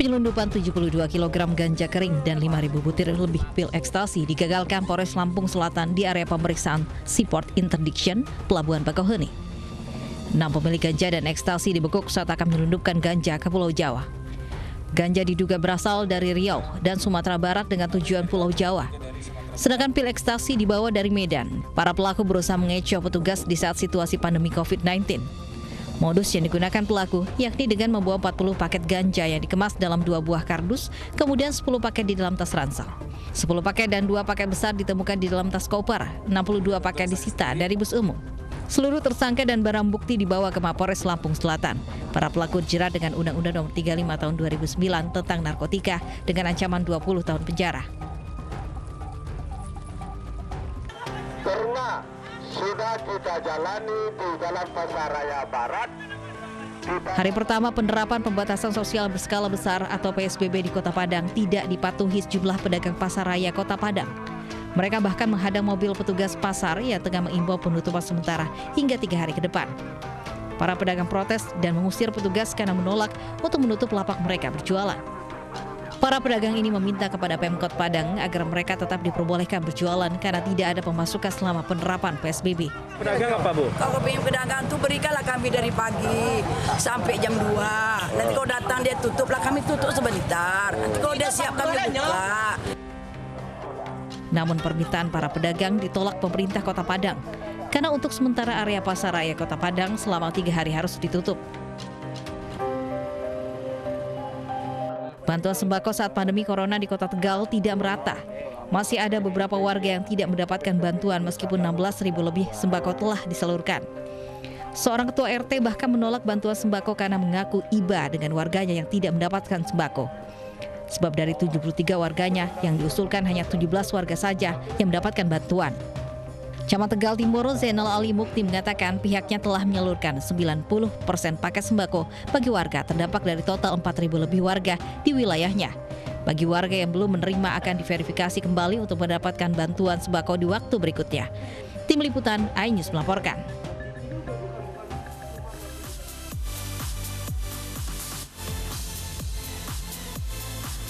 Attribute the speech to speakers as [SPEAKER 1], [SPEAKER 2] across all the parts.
[SPEAKER 1] Penyelundupan 72 kg ganja kering dan 5.000 butir lebih pil ekstasi digagalkan Polres Lampung Selatan di area pemeriksaan Seaport Interdiction, Pelabuhan Bakauheni. 6 pemilik ganja dan ekstasi dibekuk saat akan menyelundupkan ganja ke Pulau Jawa. Ganja diduga berasal dari Riau dan Sumatera Barat dengan tujuan Pulau Jawa. Sedangkan pil ekstasi dibawa dari Medan. Para pelaku berusaha mengecoh petugas di saat situasi pandemi COVID-19. Modus yang digunakan pelaku yakni dengan membawa 40 paket ganja yang dikemas dalam 2 buah kardus, kemudian 10 paket di dalam tas ransel. 10 paket dan 2 paket besar ditemukan di dalam tas koper, 62 paket disita dari bus umum. Seluruh tersangka dan barang bukti dibawa ke Mapolres Lampung Selatan. Para pelaku dijerat dengan Undang-Undang Nomor 35 Tahun 2009 tentang narkotika dengan ancaman 20 tahun penjara.
[SPEAKER 2] Karena sudah kita jalani di Jalan Pasaraya Barat.
[SPEAKER 1] Hari pertama penerapan pembatasan sosial berskala besar atau PSBB di Kota Padang tidak dipatuhi sejumlah pedagang pasaraya Kota Padang. Mereka bahkan menghadang mobil petugas pasar yang tengah mengimbau penutupan sementara hingga 3 hari ke depan. Para pedagang protes dan mengusir petugas karena menolak untuk menutup lapak mereka berjualan. Para pedagang ini meminta kepada Pemkot Padang agar mereka tetap diperbolehkan berjualan karena tidak ada pemasukan selama penerapan PSBB.
[SPEAKER 3] Pedagang apa, Bu?
[SPEAKER 4] Kalau pengen pedagang tuh berikanlah kami dari pagi sampai jam 2. Nanti kalau datang dia tutup lah, kami tutup sebentar. Nanti kalau dia siap kami buka.
[SPEAKER 1] Namun permintaan para pedagang ditolak pemerintah Kota Padang karena untuk sementara area pasaraya Kota Padang selama 3 hari harus ditutup. Bantuan sembako saat pandemi corona di Kota Tegal tidak merata. Masih ada beberapa warga yang tidak mendapatkan bantuan meskipun 16.000 lebih sembako telah disalurkan. Seorang ketua RT bahkan menolak bantuan sembako karena mengaku iba dengan warganya yang tidak mendapatkan sembako. Sebab dari 73 warganya yang diusulkan hanya 17 warga saja yang mendapatkan bantuan. Camat Tegal Timur Zainal Ali Mukti mengatakan pihaknya telah menyalurkan 90% paket sembako bagi warga terdampak dari total 4.000 lebih warga di wilayahnya. Bagi warga yang belum menerima akan diverifikasi kembali untuk mendapatkan bantuan sembako di waktu berikutnya. Tim Liputan iNews melaporkan.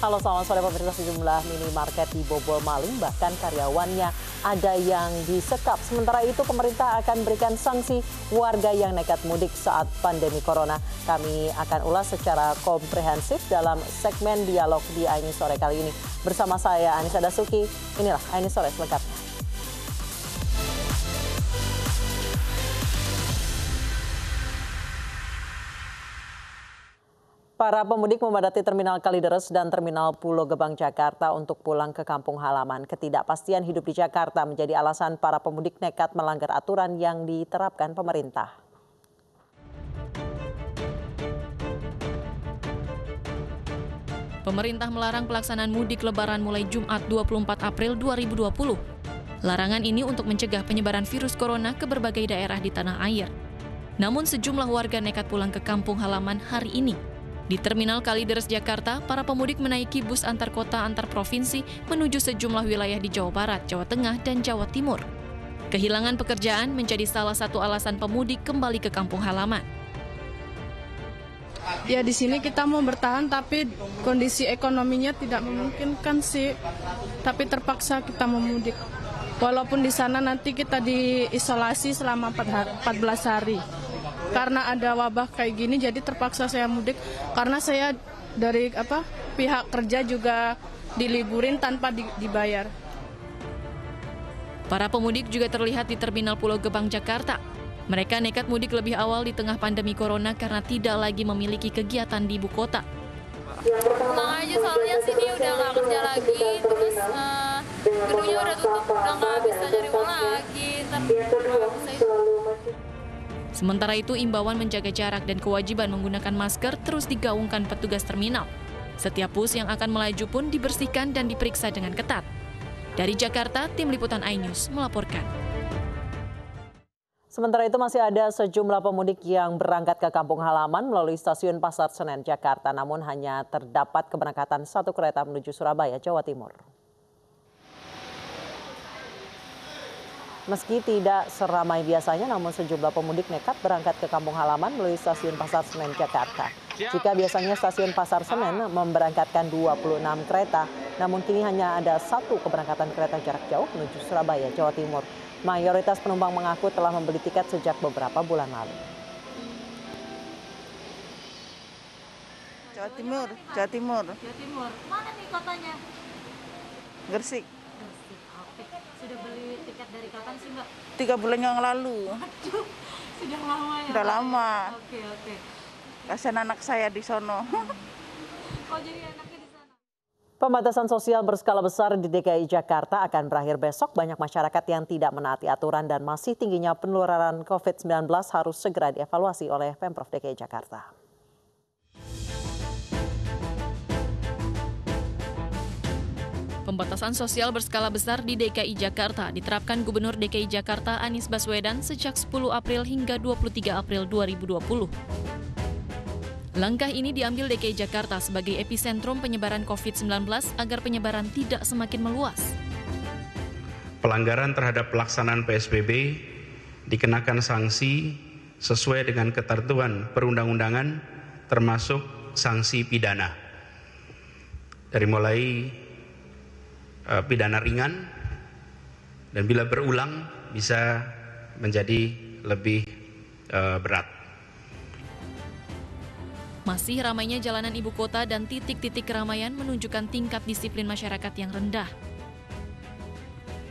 [SPEAKER 5] Halo, selamat sore pemirsa. Sejumlah minimarket dibobol maling, bahkan karyawannya ada yang disekap. Sementara itu pemerintah akan berikan sanksi warga yang nekat mudik saat pandemi corona. Kami akan ulas secara komprehensif dalam segmen dialog di iNews sore kali ini. Bersama saya Anissa Dasuki, inilah iNews sore selengkapnya. Para pemudik memadati Terminal Kalideres dan Terminal Pulau Gebang Jakarta untuk pulang ke kampung halaman. Ketidakpastian hidup di Jakarta menjadi alasan para pemudik nekat melanggar aturan yang diterapkan pemerintah.
[SPEAKER 6] Pemerintah melarang pelaksanaan mudik Lebaran mulai Jumat 24 April 2020. Larangan ini untuk mencegah penyebaran virus corona ke berbagai daerah di tanah air. Namun sejumlah warga nekat pulang ke kampung halaman hari ini. Di Terminal Kalideres Jakarta, para pemudik menaiki bus antar kota antar provinsi menuju sejumlah wilayah di Jawa Barat, Jawa Tengah, dan Jawa Timur. Kehilangan pekerjaan menjadi salah satu alasan pemudik kembali ke kampung halaman.
[SPEAKER 7] Ya, di sini kita mau bertahan tapi kondisi ekonominya tidak memungkinkan sih. Tapi terpaksa kita memudik. Walaupun di sana nanti kita diisolasi selama 14 hari. Karena ada wabah kayak gini, jadi terpaksa saya mudik. Karena saya dari pihak kerja juga diliburin tanpa dibayar.
[SPEAKER 6] Para pemudik juga terlihat di Terminal Pulau Gebang, Jakarta. Mereka nekat mudik lebih awal di tengah pandemi corona karena tidak lagi memiliki kegiatan di ibu kota.
[SPEAKER 8] Tenang aja, soalnya sini udah nggak kerja lagi, terus gedungnya udah tutup, udah nggak bisa cari uang lagi.
[SPEAKER 6] Sementara itu, imbauan menjaga jarak dan kewajiban menggunakan masker terus digaungkan petugas terminal. Setiap bus yang akan melaju pun dibersihkan dan diperiksa dengan ketat. Dari Jakarta, Tim Liputan iNews melaporkan.
[SPEAKER 5] Sementara itu masih ada sejumlah pemudik yang berangkat ke kampung halaman melalui stasiun Pasar Senen, Jakarta. Namun hanya terdapat keberangkatan satu kereta menuju Surabaya, Jawa Timur. Meski tidak seramai biasanya, namun sejumlah pemudik nekat berangkat ke kampung halaman melalui stasiun Pasar Senen, Jakarta. Jika biasanya stasiun Pasar Senen memberangkatkan 26 kereta, namun kini hanya ada 1 keberangkatan kereta jarak jauh menuju Surabaya, Jawa Timur. Mayoritas penumpang mengaku telah membeli tiket sejak beberapa bulan lalu.
[SPEAKER 3] Jawa Timur. Jawa Timur.
[SPEAKER 1] Mana nih kotanya?
[SPEAKER 3] Gresik.
[SPEAKER 1] Oke. Sudah beli tiket dari kapan sih, Mbak?
[SPEAKER 3] 3 bulan yang lalu.
[SPEAKER 1] Aduh, sudah lama ya?
[SPEAKER 3] Sudah lama.
[SPEAKER 1] Oke.
[SPEAKER 3] Kasihan anak saya di sono.
[SPEAKER 1] Oh, jadi anaknya di sana.
[SPEAKER 5] Pembatasan sosial berskala besar di DKI Jakarta akan berakhir besok. Banyak masyarakat yang tidak menaati aturan dan masih tingginya penularan COVID-19 harus segera dievaluasi oleh Pemprov DKI Jakarta.
[SPEAKER 6] Pembatasan sosial berskala besar di DKI Jakarta diterapkan Gubernur DKI Jakarta Anies Baswedan sejak 10 April hingga 23 April 2020. Langkah ini diambil DKI Jakarta sebagai epicentrum penyebaran COVID-19 agar penyebaran tidak semakin meluas.
[SPEAKER 9] Pelanggaran terhadap pelaksanaan PSBB dikenakan sanksi sesuai dengan ketentuan perundang-undangan termasuk sanksi pidana. Dari mulai pidana ringan dan bila berulang bisa menjadi lebih berat.
[SPEAKER 6] Masih ramainya jalanan ibu kota dan titik-titik keramaian menunjukkan tingkat disiplin masyarakat yang rendah.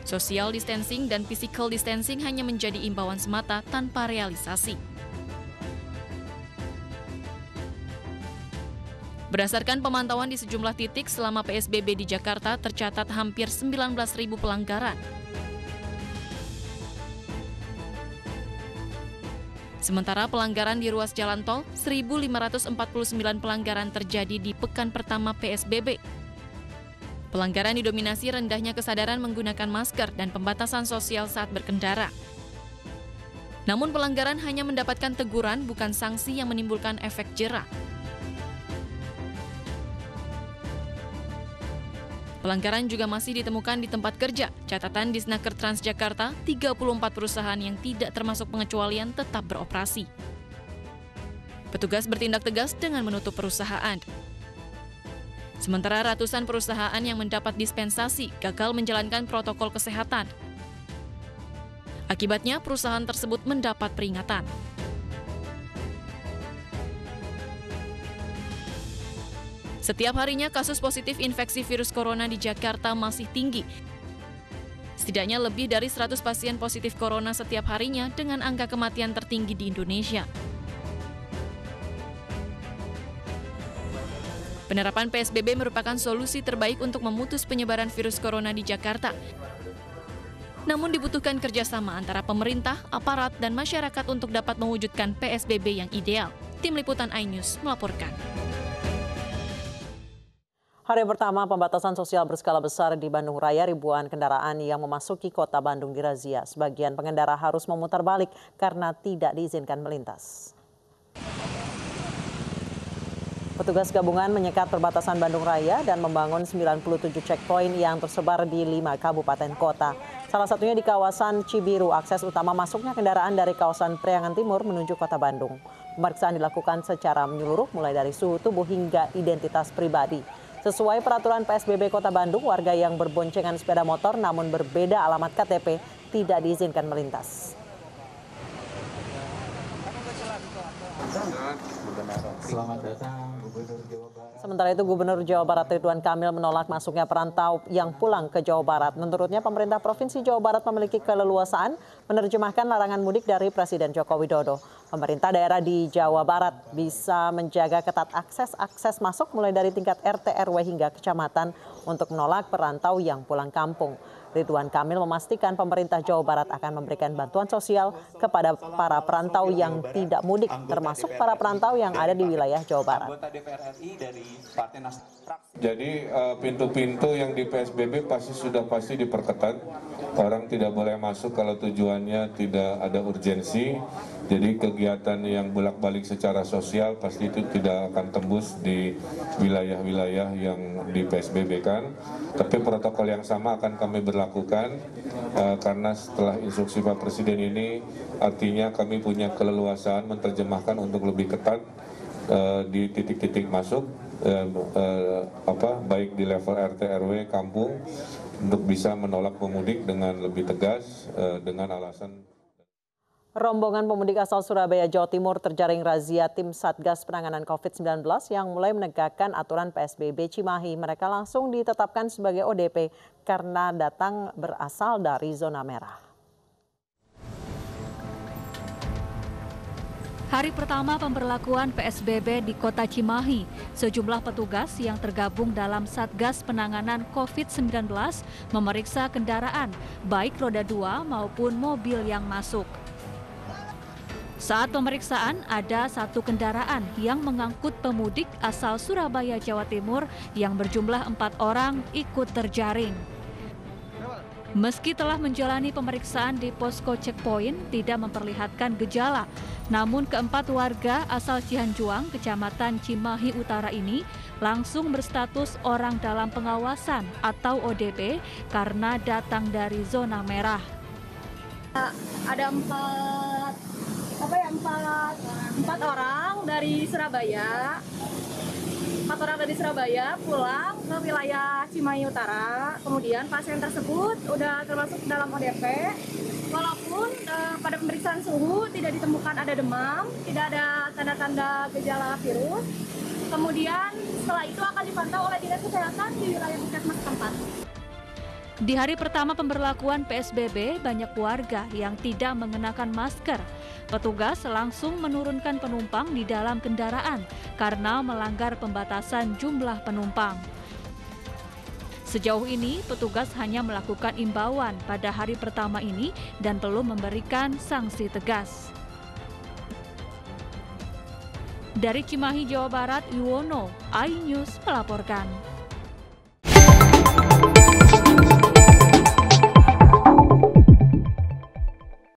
[SPEAKER 6] Social distancing dan physical distancing hanya menjadi imbauan semata tanpa realisasi. Berdasarkan pemantauan di sejumlah titik selama PSBB di Jakarta tercatat hampir 19.000 pelanggaran. Sementara pelanggaran di ruas jalan tol, 1.549 pelanggaran terjadi di pekan pertama PSBB. Pelanggaran didominasi rendahnya kesadaran menggunakan masker dan pembatasan sosial saat berkendara. Namun pelanggaran hanya mendapatkan teguran bukan sanksi yang menimbulkan efek jera. Pelanggaran juga masih ditemukan di tempat kerja. Catatan Disnaker Transjakarta, 34 perusahaan yang tidak termasuk pengecualian tetap beroperasi. Petugas bertindak tegas dengan menutup perusahaan. Sementara ratusan perusahaan yang mendapat dispensasi gagal menjalankan protokol kesehatan. Akibatnya, perusahaan tersebut mendapat peringatan. Setiap harinya kasus positif infeksi virus corona di Jakarta masih tinggi. Setidaknya lebih dari 100 pasien positif corona setiap harinya dengan angka kematian tertinggi di Indonesia. Penerapan PSBB merupakan solusi terbaik untuk memutus penyebaran virus corona di Jakarta. Namun dibutuhkan kerjasama antara pemerintah, aparat, dan masyarakat untuk dapat mewujudkan PSBB yang ideal. Tim Liputan iNews melaporkan.
[SPEAKER 5] Hari pertama pembatasan sosial berskala besar di Bandung Raya, ribuan kendaraan yang memasuki kota Bandung dirazia. Sebagian pengendara harus memutar balik karena tidak diizinkan melintas. Petugas gabungan menyekat perbatasan Bandung Raya dan membangun 97 checkpoint yang tersebar di 5 kabupaten kota. Salah satunya di kawasan Cibiru, akses utama masuknya kendaraan dari kawasan Priangan Timur menuju kota Bandung. Pemeriksaan dilakukan secara menyeluruh mulai dari suhu tubuh hingga identitas pribadi. Sesuai peraturan PSBB Kota Bandung, warga yang berboncengan sepeda motor namun berbeda alamat KTP tidak diizinkan melintas.
[SPEAKER 10] Selamat datang Gubernur Jawa Barat.
[SPEAKER 5] Sementara itu Gubernur Jawa Barat Ridwan Kamil menolak masuknya perantau yang pulang ke Jawa Barat. Menurutnya pemerintah Provinsi Jawa Barat memiliki keleluasaan menerjemahkan larangan mudik dari Presiden Joko Widodo. Pemerintah daerah di Jawa Barat bisa menjaga ketat akses masuk mulai dari tingkat RT RW hingga kecamatan untuk menolak perantau yang pulang kampung. Ridwan Kamil memastikan pemerintah Jawa Barat akan memberikan bantuan sosial kepada para perantau yang tidak mudik, termasuk para perantau yang ada di wilayah Jawa Barat.
[SPEAKER 11] Jadi pintu-pintu yang di PSBB pasti diperketat. Orang tidak boleh masuk kalau tujuannya tidak ada urgensi. Jadi kegiatan yang bolak-balik secara sosial pasti itu tidak akan tembus di wilayah-wilayah yang di PSBB kan. Tapi protokol yang sama akan kami berlakukan karena setelah instruksi Pak Presiden ini artinya kami punya keleluasaan menerjemahkan untuk lebih ketat di titik-titik masuk baik di level RT RW kampung untuk bisa menolak pemudik dengan lebih tegas dengan alasan.
[SPEAKER 5] Rombongan pemudik asal Surabaya, Jawa Timur terjaring razia tim Satgas Penanganan COVID-19 yang mulai menegakkan aturan PSBB Cimahi. Mereka langsung ditetapkan sebagai ODP karena datang berasal dari zona merah.
[SPEAKER 1] Hari pertama pemberlakuan PSBB di Kota Cimahi, sejumlah petugas yang tergabung dalam Satgas Penanganan COVID-19 memeriksa kendaraan, baik roda 2 maupun mobil yang masuk. Saat pemeriksaan, ada satu kendaraan yang mengangkut pemudik asal Surabaya, Jawa Timur yang berjumlah 4 orang ikut terjaring. Meski telah menjalani pemeriksaan di posko checkpoint, tidak memperlihatkan gejala. Namun keempat warga asal Cihanjuang, Kecamatan Cimahi Utara ini langsung berstatus orang dalam pengawasan atau ODP karena datang dari zona merah.
[SPEAKER 8] Ada empat orang dari Surabaya. 4 orang dari Surabaya pulang ke wilayah Cimahi Utara. Kemudian pasien tersebut udah termasuk dalam ODP. Walaupun pada pemeriksaan suhu tidak ditemukan ada demam, tidak ada tanda-tanda gejala virus. Kemudian setelah itu akan dipantau oleh Dinas Kesehatan di wilayah puskesmas setempat.
[SPEAKER 1] Di hari pertama pemberlakuan PSBB, banyak warga yang tidak mengenakan masker. Petugas langsung menurunkan penumpang di dalam kendaraan karena melanggar pembatasan jumlah penumpang. Sejauh ini, petugas hanya melakukan imbauan pada hari pertama ini dan belum memberikan sanksi tegas. Dari Cimahi, Jawa Barat, Yuwono, iNews melaporkan.